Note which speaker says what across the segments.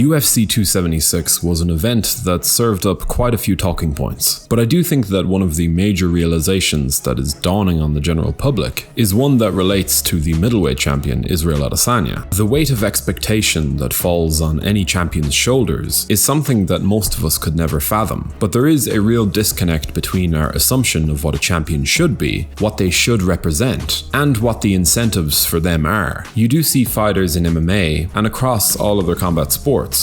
Speaker 1: UFC 276 was an event that served up quite a few talking points, but I do think that one of the major realizations that is dawning on the general public is one that relates to the middleweight champion Israel Adesanya. The weight of expectation that falls on any champion's shoulders is something that most of us could never fathom, but there is a real disconnect between our assumption of what a champion should be, what they should represent, and what the incentives for them are. You do see fighters in MMA and across all other combat sports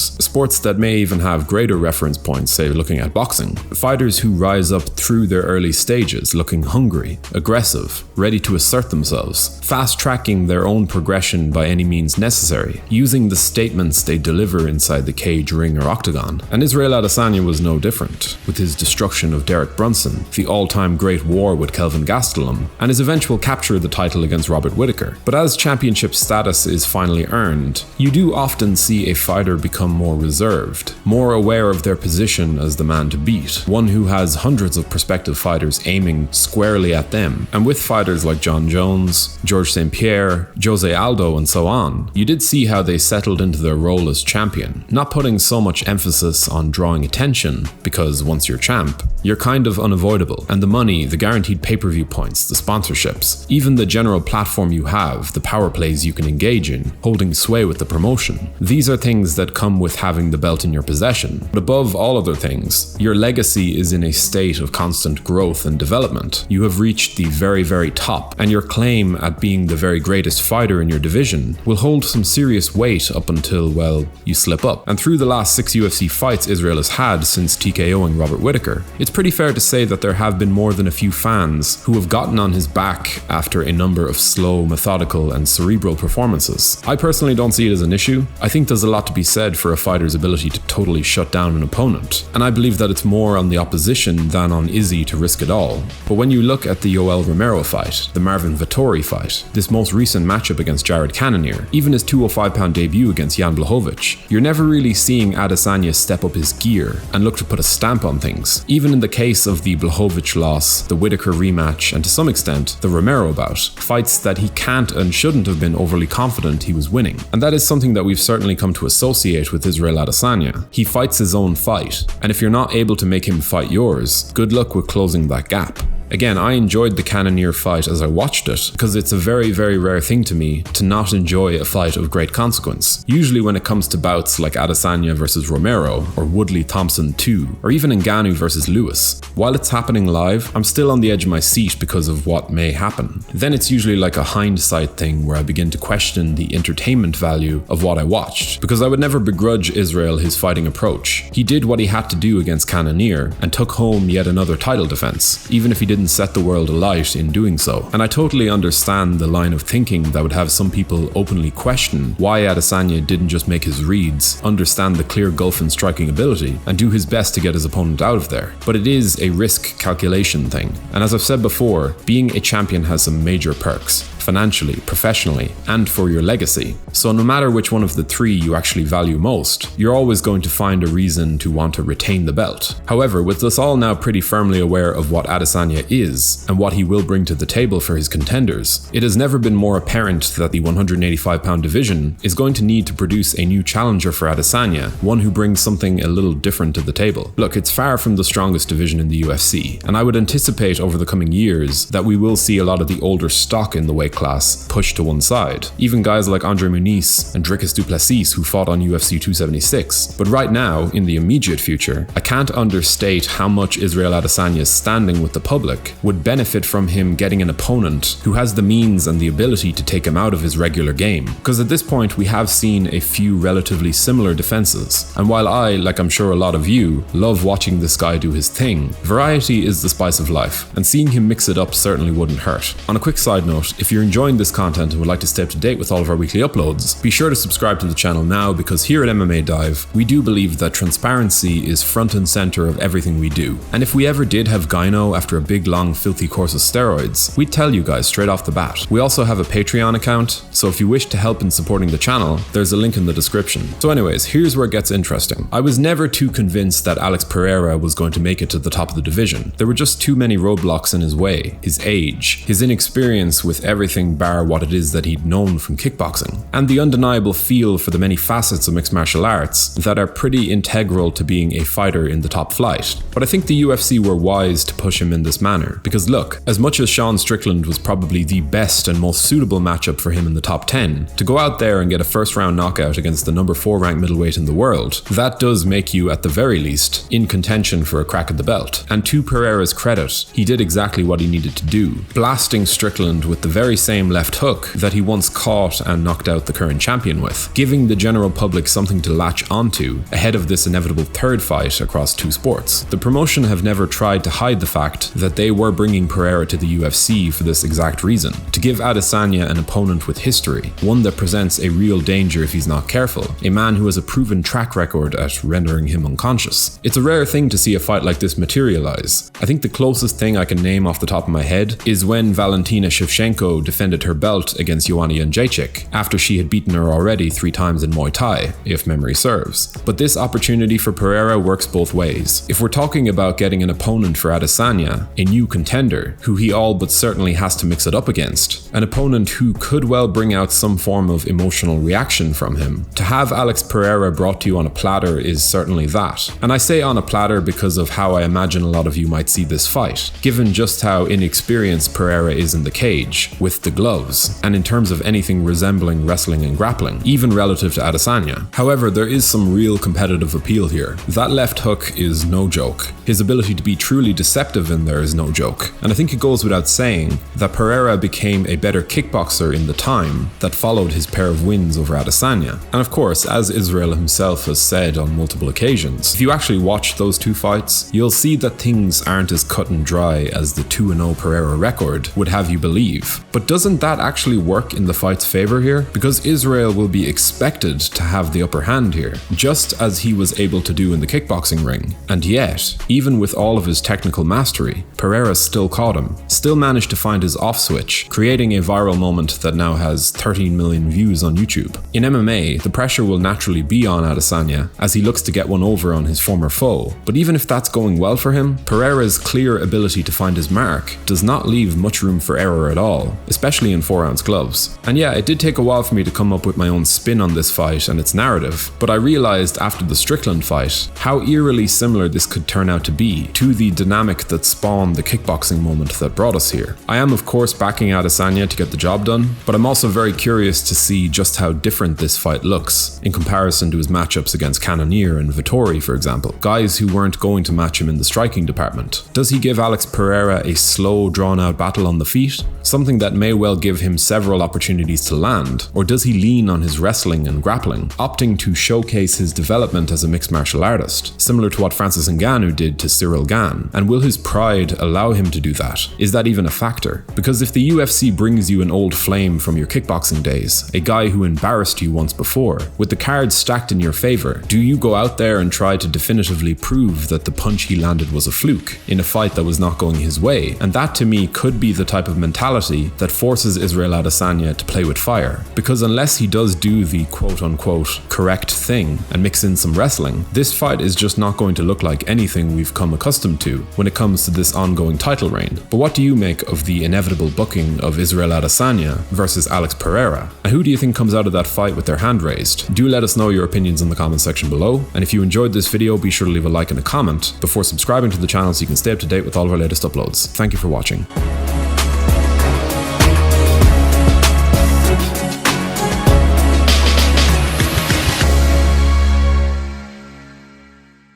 Speaker 1: that may even have greater reference points, say looking at boxing. Fighters who rise up through their early stages looking hungry, aggressive, ready to assert themselves, fast-tracking their own progression by any means necessary, using the statements they deliver inside the cage, ring, or octagon. And Israel Adesanya was no different, with his destruction of Derek Brunson, the all-time great war with Kelvin Gastelum, and his eventual capture of the title against Robert Whittaker. But as championship status is finally earned, you do often see a fighter become more reserved, more aware of their position as the man to beat, one who has hundreds of prospective fighters aiming squarely at them. And with fighters like John Jones, George St. Pierre, Jose Aldo, and so on, you did see how they settled into their role as champion, not putting so much emphasis on drawing attention, because once you're champ, you're kind of unavoidable, and the money, the guaranteed pay-per-view points, the sponsorships, even the general platform you have, the power plays you can engage in, holding sway with the promotion. These are things that come with having the belt in your possession. But above all other things, your legacy is in a state of constant growth and development. You have reached the very, very top, and your claim at being the very greatest fighter in your division will hold some serious weight up until, well, you slip up. And through the last 6 UFC fights Israel has had since TKOing Robert Whittaker, it's pretty fair to say that there have been more than a few fans who have gotten on his back after a number of slow, methodical, and cerebral performances. I personally don't see it as an issue. I think there's a lot to be said for a fighter's ability to totally shut down an opponent, and I believe that it's more on the opposition than on Izzy to risk it all. But when you look at the Yoel Romero fight, the Marvin Vettori fight, this most recent matchup against Jared Cannonier, even his 205-pound debut against Jan Blachowicz, you're never really seeing Adesanya step up his gear and look to put a stamp on things. Even in the case of the Blachowicz loss, the Whittaker rematch, and to some extent, the Romero bout, fights that he can't and shouldn't have been overly confident he was winning. And that is something that we've certainly come to associate with Israel Adesanya. He fights his own fight, and if you're not able to make him fight yours, good luck with closing that gap. Again, I enjoyed the Cannonier fight as I watched it, because it's a very, very rare thing to me to not enjoy a fight of great consequence. Usually when it comes to bouts like Adesanya versus Romero, or Woodley Thompson 2, or even Ngannou versus Lewis, while it's happening live, I'm still on the edge of my seat because of what may happen. Then it's usually like a hindsight thing where I begin to question the entertainment value of what I watched, because I would never begrudge Israel his fighting approach. He did what he had to do against Cannonier and took home yet another title defense, even if he didn't set the world alight in doing so. And I totally understand the line of thinking that would have some people openly question why Adesanya didn't just make his reads, understand the clear gulf in striking ability, and do his best to get his opponent out of there. But it is a risk calculation thing. And as I've said before, being a champion has some major perks, financially, professionally, and for your legacy. So no matter which one of the three you actually value most, you're always going to find a reason to want to retain the belt. However, with us all now pretty firmly aware of what Adesanya is, and what he will bring to the table for his contenders, it has never been more apparent that the 185-pound division is going to need to produce a new challenger for Adesanya, one who brings something a little different to the table. Look, it's far from the strongest division in the UFC, and I would anticipate over the coming years that we will see a lot of the older stock in the weight class pushed to one side. Even guys like Andre Muniz and Dricus du Plessis who fought on UFC 276. But right now, in the immediate future, I can't understate how much Israel Adesanya's standing with the public would benefit from him getting an opponent who has the means and the ability to take him out of his regular game. Because at this point, we have seen a few relatively similar defenses. And while I, like I'm sure a lot of you, love watching this guy do his thing, variety is the spice of life, and seeing him mix it up certainly wouldn't hurt. On a quick side note, if you're enjoying this content and would like to stay up to date with all of our weekly uploads, be sure to subscribe to the channel now, because here at MMA Dive, we do believe that transparency is front and center of everything we do. And if we ever did have gyno after a big long filthy course of steroids, we'd tell you guys straight off the bat. We also have a Patreon account, so if you wish to help in supporting the channel, there's a link in the description. So anyways, here's where it gets interesting. I was never too convinced that Alex Pereira was going to make it to the top of the division. There were just too many roadblocks in his way. His age, his inexperience with everything everything bar what it is that he'd known from kickboxing, and the undeniable feel for the many facets of mixed martial arts that are pretty integral to being a fighter in the top flight. But I think the UFC were wise to push him in this manner, because look, as much as Sean Strickland was probably the best and most suitable matchup for him in the top 10, to go out there and get a first round knockout against the number 4 ranked middleweight in the world, that does make you at the very least in contention for a crack at the belt. And to Pereira's credit, he did exactly what he needed to do, blasting Strickland with the very same left hook that he once caught and knocked out the current champion with, giving the general public something to latch onto ahead of this inevitable third fight across 2 sports. The promotion have never tried to hide the fact that they were bringing Pereira to the UFC for this exact reason, to give Adesanya an opponent with history, one that presents a real danger if he's not careful, a man who has a proven track record at rendering him unconscious. It's a rare thing to see a fight like this materialize. I think the closest thing I can name off the top of my head is when Valentina Shevchenko defended her belt against Joanna Jędrzejczyk, after she had beaten her already 3 times in Muay Thai, if memory serves. But this opportunity for Pereira works both ways. If we're talking about getting an opponent for Adesanya, a new contender, who he all but certainly has to mix it up against, an opponent who could well bring out some form of emotional reaction from him, to have Alex Pereira brought to you on a platter is certainly that. And I say on a platter because of how I imagine a lot of you might see this fight, given just how inexperienced Pereira is in the cage, with the gloves, and in terms of anything resembling wrestling and grappling, even relative to Adesanya. However, there is some real competitive appeal here. That left hook is no joke. His ability to be truly deceptive in there is no joke. And I think it goes without saying that Pereira became a better kickboxer in the time that followed his pair of wins over Adesanya. And of course, as Israel himself has said on multiple occasions, if you actually watch those 2 fights, you'll see that things aren't as cut and dry as the 2-0 Pereira record would have you believe. But doesn't that actually work in the fight's favor here? Because Israel will be expected to have the upper hand here, just as he was able to do in the kickboxing ring. And yet, even with all of his technical mastery, Pereira still caught him, still managed to find his off switch, creating a viral moment that now has 13 million views on YouTube. In MMA, the pressure will naturally be on Adesanya as he looks to get one over on his former foe, but even if that's going well for him, Pereira's clear ability to find his mark does not leave much room for error at all, especially in 4-ounce gloves. And yeah, it did take a while for me to come up with my own spin on this fight and its narrative, but I realized after the Strickland fight how eerily similar this could turn out to be to the dynamic that spawned the kickboxing moment that brought us here. I am of course backing Adesanya to get the job done, but I'm also very curious to see just how different this fight looks in comparison to his matchups against Cannonier and Vettori, for example, guys who weren't going to match him in the striking department. Does he give Alex Pereira a slow, drawn-out battle on the feet, something that may well give him several opportunities to land, or does he lean on his wrestling and grappling, opting to showcase his development as a mixed martial artist, similar to what Francis Ngannou did to Cyril Gane? And will his pride allow him to do that? Is that even a factor? Because if the UFC brings you an old flame from your kickboxing days, a guy who embarrassed you once before, with the cards stacked in your favor, do you go out there and try to definitively prove that the punch he landed was a fluke in a fight that was not going his way? And that to me could be the type of mentality that forces Israel Adesanya to play with fire. Because unless he does do the quote-unquote correct thing and mix in some wrestling, this fight is just not going to look like anything we've come accustomed to when it comes to this ongoing title reign. But what do you make of the inevitable booking of Israel Adesanya versus Alex Pereira? And who do you think comes out of that fight with their hand raised? Do let us know your opinions in the comment section below, and if you enjoyed this video, be sure to leave a like and a comment before subscribing to the channel so you can stay up to date with all of our latest uploads. Thank you for watching.